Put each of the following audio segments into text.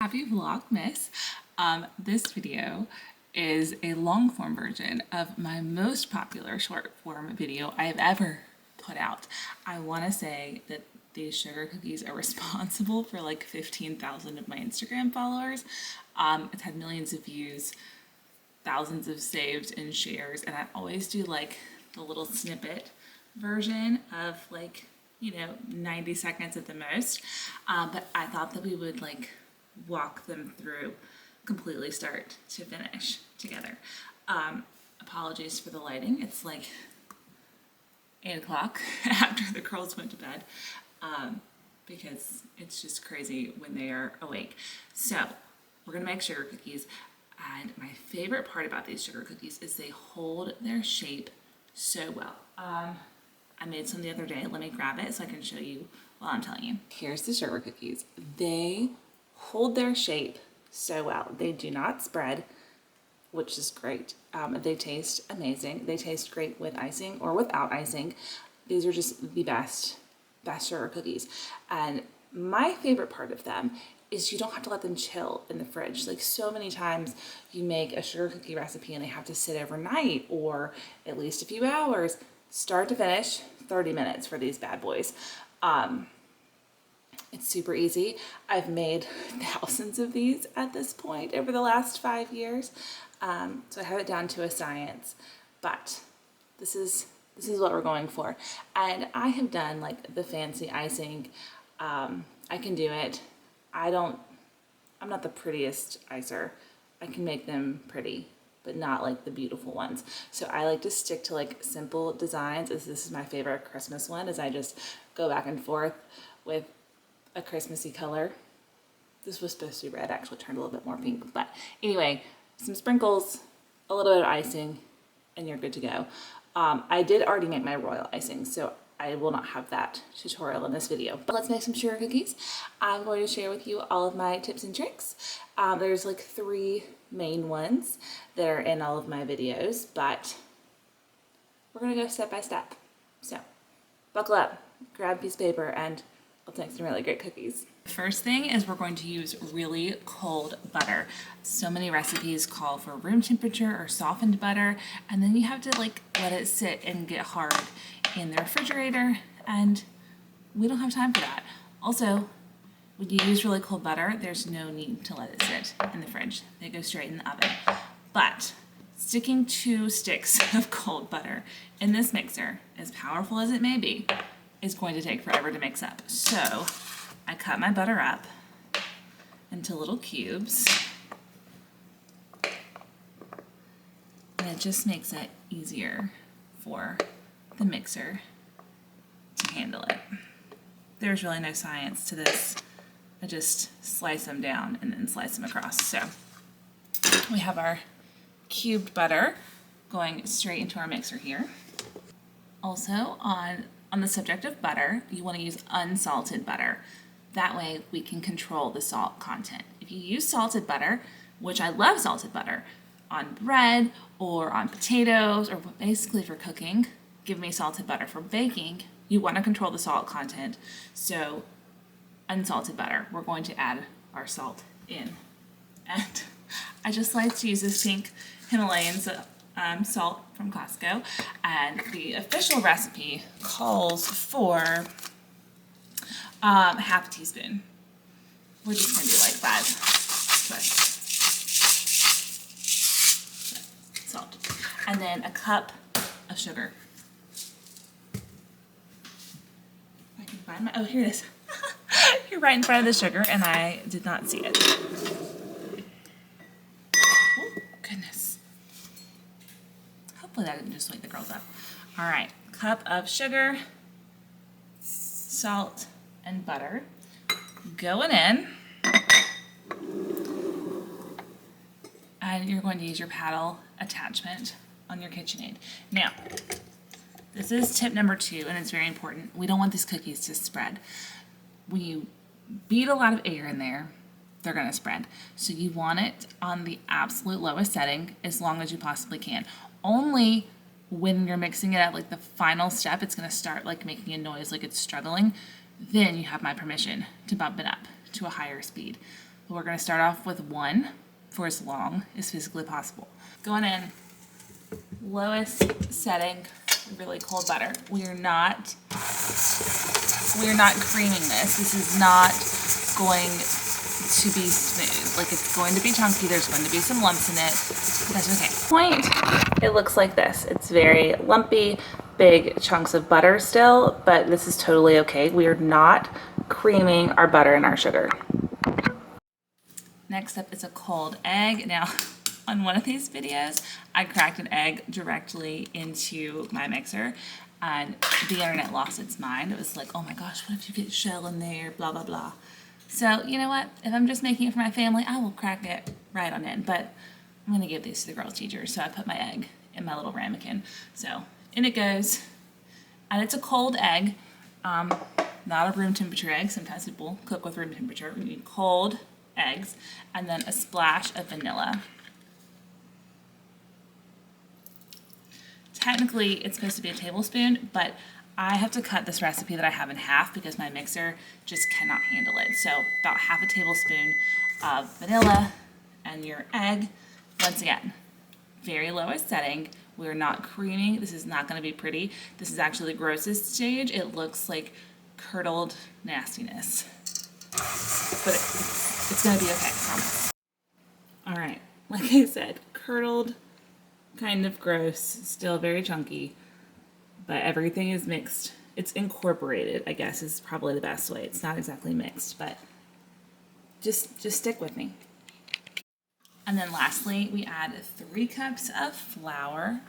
Happy Vlogmas. This video is a long form version of my most popular short form video I've ever put out. I want to say that these sugar cookies are responsible for like 15,000 of my Instagram followers. It's had millions of views, thousands of saves and shares, and I always do like the little snippet version of like 90 seconds at the most, but I thought that we would like walk them through completely start to finish together. Apologies for the lighting. It's like 8 o'clock after the girls went to bed, because it's just crazy when they are awake. So we're gonna make sugar cookies, and my favorite part about these sugar cookies is they hold their shape so well. I made some the other day. Let me grab it so I can show you while I'm telling you. Here's the sugar cookies. They hold their shape so well. They do not spread, which is great. They taste amazing. They taste great with icing or without icing. These are just the best sugar cookies. And my favorite part of them is you don't have to let them chill in the fridge. Like so many times you make a sugar cookie recipe and they have to sit overnight or at least a few hours. Start to finish, 30 minutes for these bad boys. It's super easy. I've made thousands of these at this point over the last 5 years. So I have it down to a science, but this is what we're going for. And I have done like the fancy icing. I can do it. I'm not the prettiest icer. I can make them pretty, but not like the beautiful ones. So I like to stick to like simple designs. This is my favorite Christmas one, is I just go back and forth with a Christmassy color. This was supposed to be red, actually turned a little bit more pink. But anyway, some sprinkles, a little bit of icing, and you're good to go. I did already make my royal icing, so I will not have that tutorial in this video. But let's make some sugar cookies. I'm going to share with you all of my tips and tricks. There's like 3 main ones that are in all of my videos, but we're gonna go step by step. So buckle up, grab a piece of paper, and let's make some really great cookies. First thing is we're going to use really cold butter. So many recipes call for room temperature or softened butter, and then you have to like let it sit and get hard in the refrigerator, and we don't have time for that. Also, when you use really cold butter, there's no need to let it sit in the fridge. They go straight in the oven. But sticking 2 sticks of cold butter in this mixer, as powerful as it may be, is going to take forever to mix up. So I cut my butter up into little cubes, and it just makes it easier for the mixer to handle it. There's really no science to this. I just slice them down and then slice them across. So we have our cubed butter going straight into our mixer here. Also, on the subject of butter, you want to use unsalted butter. That way we can control the salt content. If you use salted butter, which I love salted butter, on bread or on potatoes or basically for cooking, give me salted butter. For baking, you want to control the salt content. So unsalted butter, we're going to add our salt in. And I just like to use this pink Himalayan salt from Costco, and the official recipe calls for half a teaspoon. We're just going to do like 5 salt, and then a cup of sugar. I can find my, oh, here it is. You're right in front of the sugar, and I did not see it. Oh, goodness. Hopefully that didn't just wake the girls up. All right, cup of sugar, salt, and butter going in. And you're going to use your paddle attachment on your KitchenAid. Now, this is tip number 2, and it's very important. We don't want these cookies to spread. When you beat a lot of air in there, they're going to spread. So you want it on the absolute lowest setting as long as you possibly can. Only when you're mixing it at like the final step, it's going to start like making a noise like it's struggling. Then you have my permission to bump it up to a higher speed. But we're gonna start off with 1 for as long as physically possible. Going in, lowest setting, really cold butter. We are not creaming this. This is not going to be smooth. Like, it's going to be chunky. There's going to be some lumps in it, but that's okay. Point, it looks like this. It's very lumpy, big chunks of butter still, but this is totally okay. We are not creaming our butter and our sugar. Next up is a cold egg. Now, on one of these videos, I cracked an egg directly into my mixer, and the internet lost its mind. It was like, oh my gosh, what if you get shell in there, blah, blah, blah. So, you know what? If I'm just making it for my family, I will crack it right on in. But I'm going to give these to the girls' teachers. So I put my egg in my little ramekin. So in it goes. And it's a cold egg, not a room temperature egg. Sometimes people cook with room temperature. We need cold eggs, and then a splash of vanilla. Technically, it's supposed to be a tablespoon, but I have to cut this recipe that I have in half because my mixer just cannot handle it. So about half a tablespoon of vanilla and your egg. Once again, very lowest setting. We're not creaming. This is not going to be pretty. This is actually the grossest stage. It looks like curdled nastiness. But it's going to be okay, I promise. All right, like I said, curdled, kind of gross, still very chunky, but everything is mixed. It's incorporated, I guess, is probably the best way. It's not exactly mixed, but just stick with me. And then lastly, we add 3 cups of flour.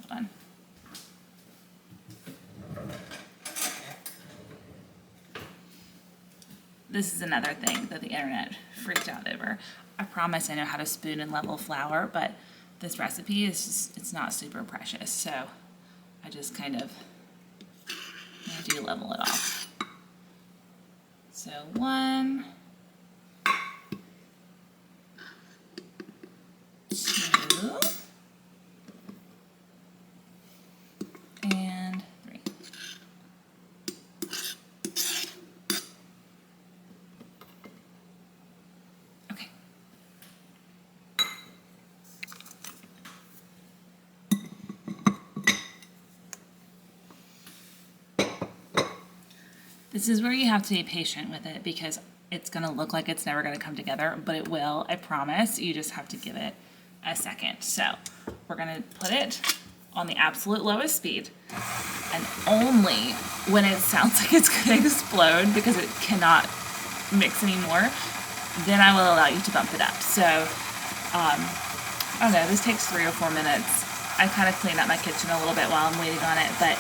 Hold on. This is another thing that the internet freaked out over. I promise I know how to spoon and level flour, but this recipe is just, it's not super precious. So I just kind of do level it off. So 1, 2, and 3. Okay. This is where you have to be patient with it because it's going to look like it's never going to come together, but it will, I promise. You just have to give it a second. So we're going to put it on the absolute lowest speed, and only when it sounds like it's going to explode because it cannot mix anymore, then I will allow you to bump it up. So, I don't know, this takes 3 or 4 minutes. I kind of cleaned up my kitchen a little bit while I'm waiting on it, but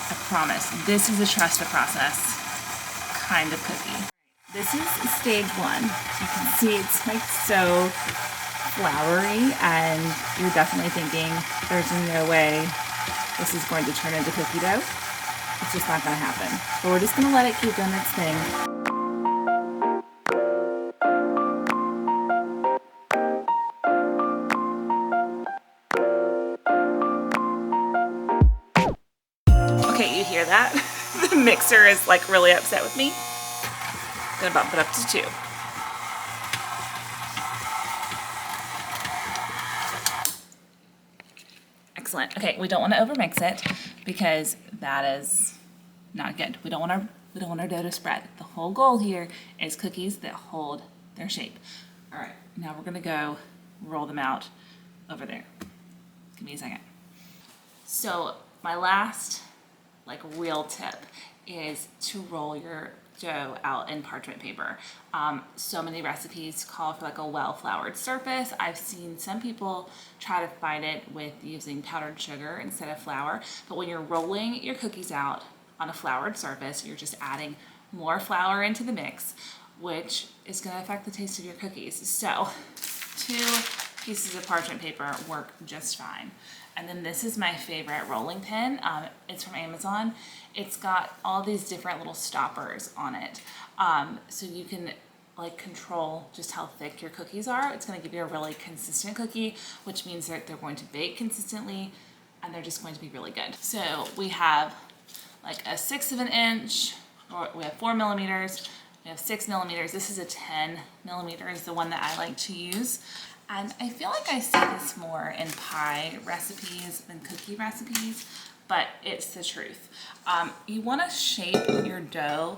I promise, this is a trust the process kind of cookie. This is stage 1. You can see it's like so floury, and you're definitely thinking there's no way this is going to turn into cookie dough. It's just not going to happen. But we're just going to let it keep doing its thing. Okay, you hear that? The mixer is like really upset with me. I'm gonna bump it up to 2. Excellent. Okay, we don't want to overmix it because that is not good. We don't want our dough to spread. The whole goal here is cookies that hold their shape. All right, now we're gonna go roll them out over there. Give me a second. So my last real tip is to roll your dough out in parchment paper. So many recipes call for a well-floured surface. I've seen some people try to fight it with using powdered sugar instead of flour, but when you're rolling your cookies out on a floured surface, you're just adding more flour into the mix, which is going to affect the taste of your cookies. So 2 pieces of parchment paper work just fine. And then this is my favorite rolling pin. It's from Amazon. It's got all these different little stoppers on it. So you can control just how thick your cookies are. It's gonna give you a really consistent cookie, which means that they're going to bake consistently and they're just going to be really good. So we have a 1/6 of an inch, or we have 4 millimeters, We have 6 millimeters. This is a 10 millimeter is the one that I like to use. And I feel like I see this more in pie recipes than cookie recipes, but it's the truth. You want to shape your dough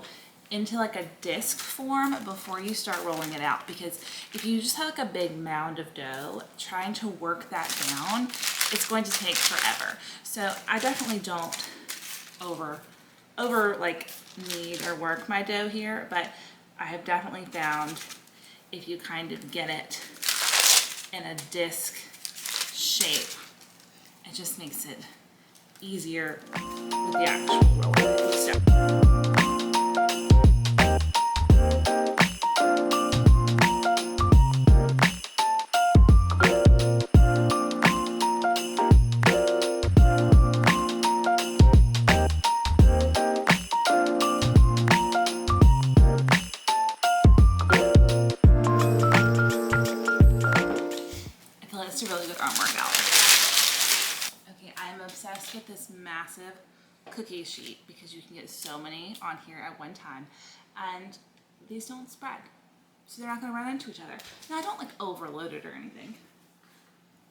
into like a disc form before you start rolling it out, because if you just have like a big mound of dough, trying to work that down, it's going to take forever. So I definitely don't over like knead or work my dough here, but I have definitely found if you kind of get it in a disc shape, it just makes it easier with the actual rolling. So. It's a really good arm workout. Okay, I'm obsessed with this massive cookie sheet because you can get so many on here at one time, and these don't spread, so they're not going to run into each other. Now, I don't like overload it or anything,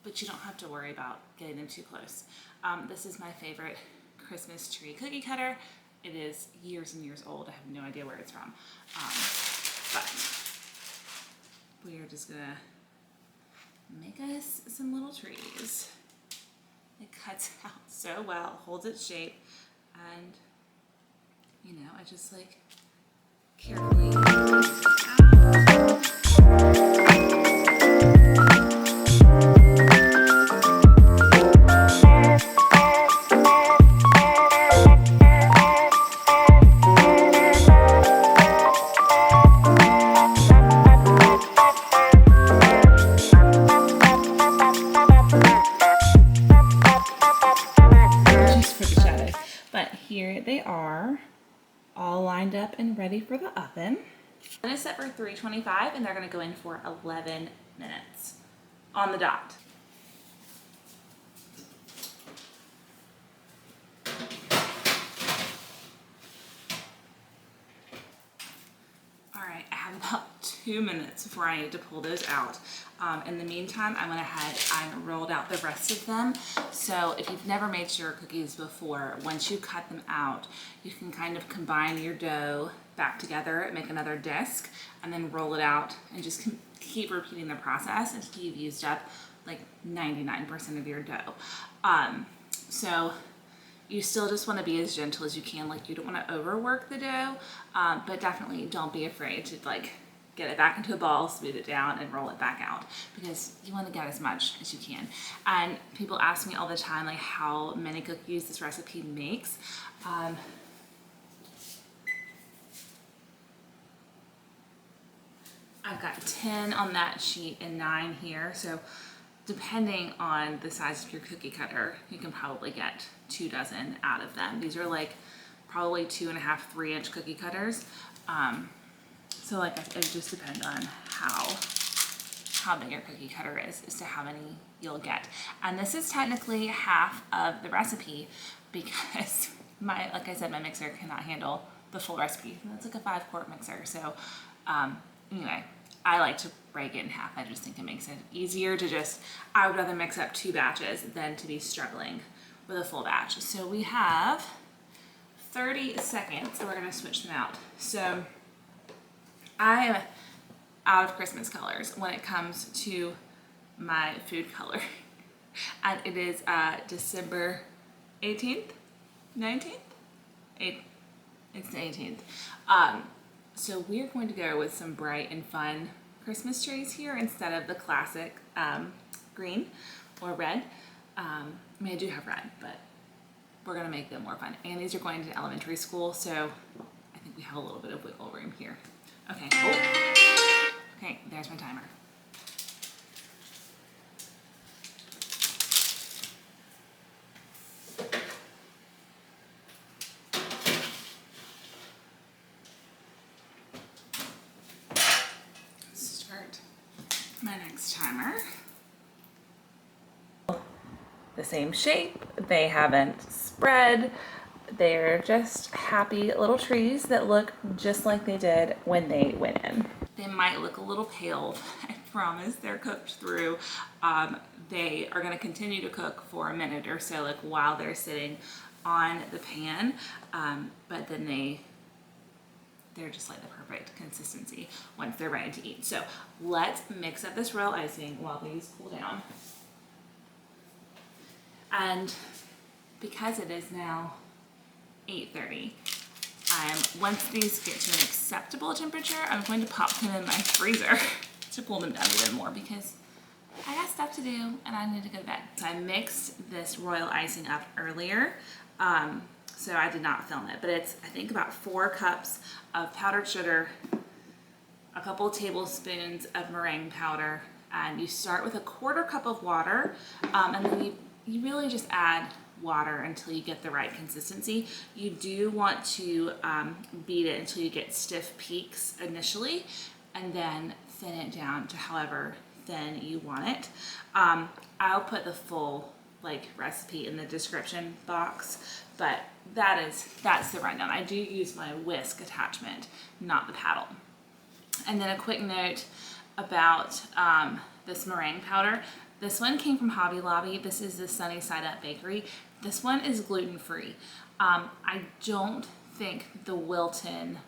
but you don't have to worry about getting them too close. This is my favorite Christmas tree cookie cutter. It is years and years old. I have no idea where it's from, but we are just gonna make us some little trees. It cuts out so well, holds its shape, and you know, I just like carefully they are all lined up and ready for the oven. I'm going to set for 325 and they're going to go in for 11 minutes on the dot. All right, I have about 2 minutes before I need to pull those out. In the meantime, I went ahead and rolled out the rest of them. So if you've never made sugar cookies before, once you cut them out, you can kind of combine your dough back together, make another disc, and then roll it out and just keep repeating the process until you've used up like 99% of your dough. So you still just want to be as gentle as you can. Like, you don't want to overwork the dough, but definitely don't be afraid to like get it back into a ball, smooth it down, and roll it back out, because you want to get as much as you can. And people ask me all the time, like, how many cookies this recipe makes. I've got 10 on that sheet and 9 here, so depending on the size of your cookie cutter, you can probably get 2 dozen out of them. These are like probably 2.5, 3-inch cookie cutters. So like, it just depends on how big your cookie cutter is as to how many you'll get. And this is technically half of the recipe, because like I said, my mixer cannot handle the full recipe. That's like a 5-quart mixer. So anyway, I like to break it in half. I just think it makes it easier to I would rather mix up 2 batches than to be struggling with a full batch. So we have 30 seconds, so we're gonna switch them out. So I am out of Christmas colors when it comes to my food color. And it is December 18th, 19th? It's the 18th. So we're going to go with some bright and fun Christmas trees here instead of the classic green or red. I mean, I do have red, but we're gonna make them more fun. And these are going to elementary school, so I think we have a little bit of wiggle room here. Okay, okay, there's my timer. Start my next timer. The same shape, they haven't spread, they're just happy little trees that look just like they did when they went in. They might look a little pale, I promise they're cooked through. They are going to continue to cook for a minute or so, like while they're sitting on the pan, but then they're just like the perfect consistency once they're ready to eat. So let's mix up this royal icing while these cool down. And because it is now 8:30, once these get to an acceptable temperature, I'm going to pop them in my freezer to cool them down even more because I got stuff to do and I need to go to bed. So I mixed this royal icing up earlier, so I did not film it, but it's, I think, about 4 cups of powdered sugar, a couple of tablespoons of meringue powder, and you start with a 1/4 cup of water, and then you really just add water until you get the right consistency. You do want to beat it until you get stiff peaks initially, and then thin it down to however thin you want it. I'll put the full recipe in the description box, but that's the rundown. I do use my whisk attachment, not the paddle. And then a quick note about this meringue powder. This one came from Hobby Lobby. This is the Sunny Side Up Bakery. This one is gluten-free. I don't think the Wilton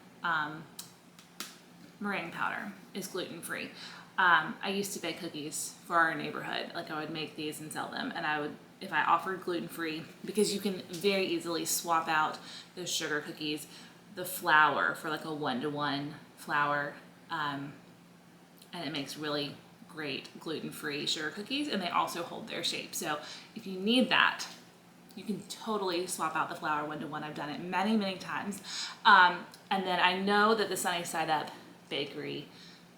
meringue powder is gluten-free. I used to bake cookies for our neighborhood. Like, I would make these and sell them, and I would, if I offered gluten-free, because you can very easily swap out those sugar cookies, the flour for like a 1-to-1 flour, and it makes really great gluten-free sugar cookies, and they also hold their shape. So if you need that, you can totally swap out the flour 1-to-1. I've done it many, many times. And then I know that the Sunny Side Up Bakery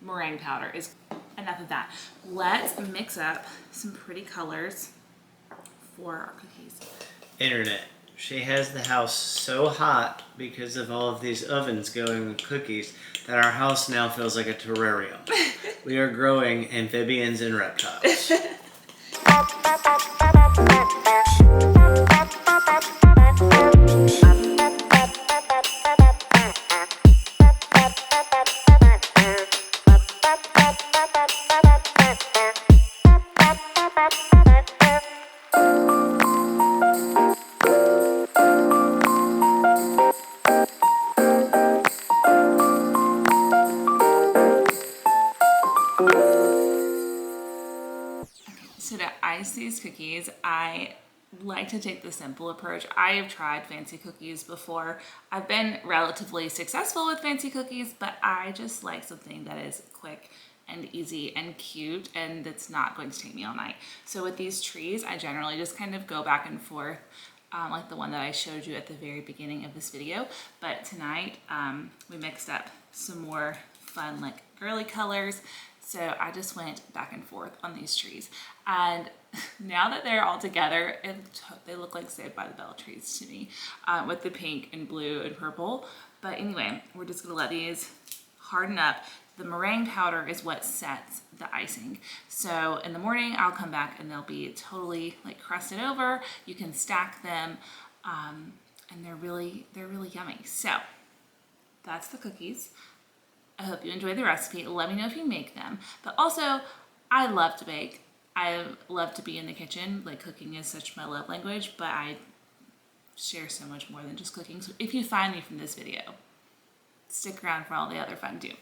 meringue powder is enough of that. Let's mix up some pretty colors for our cookies. Internet. She has the house so hot because of all of these ovens going with cookies that our house now feels like a terrarium. We are growing amphibians and reptiles. So to ice these cookies, I like to take the simple approach. I have tried fancy cookies before. I've been relatively successful with fancy cookies, but I just like something that is quick and easy and cute, and that's not going to take me all night. So with these trees, I generally just kind of go back and forth, like the one that I showed you at the very beginning of this video. But tonight, we mixed up some more fun, like girly colors. So I just went back and forth on these trees. And now that they're all together, they look like Saved by the Bell trees to me, with the pink and blue and purple. But anyway, we're just gonna let these harden up. The meringue powder is what sets the icing. So in the morning, I'll come back and they'll be totally like crusted over. You can stack them, and they're really yummy. So that's the cookies. I hope you enjoyed the recipe. Let me know if you make them. But also, I love to bake. I love to be in the kitchen. Like, cooking is such my love language, but I share so much more than just cooking. So if you find me from this video, stick around for all the other fun too.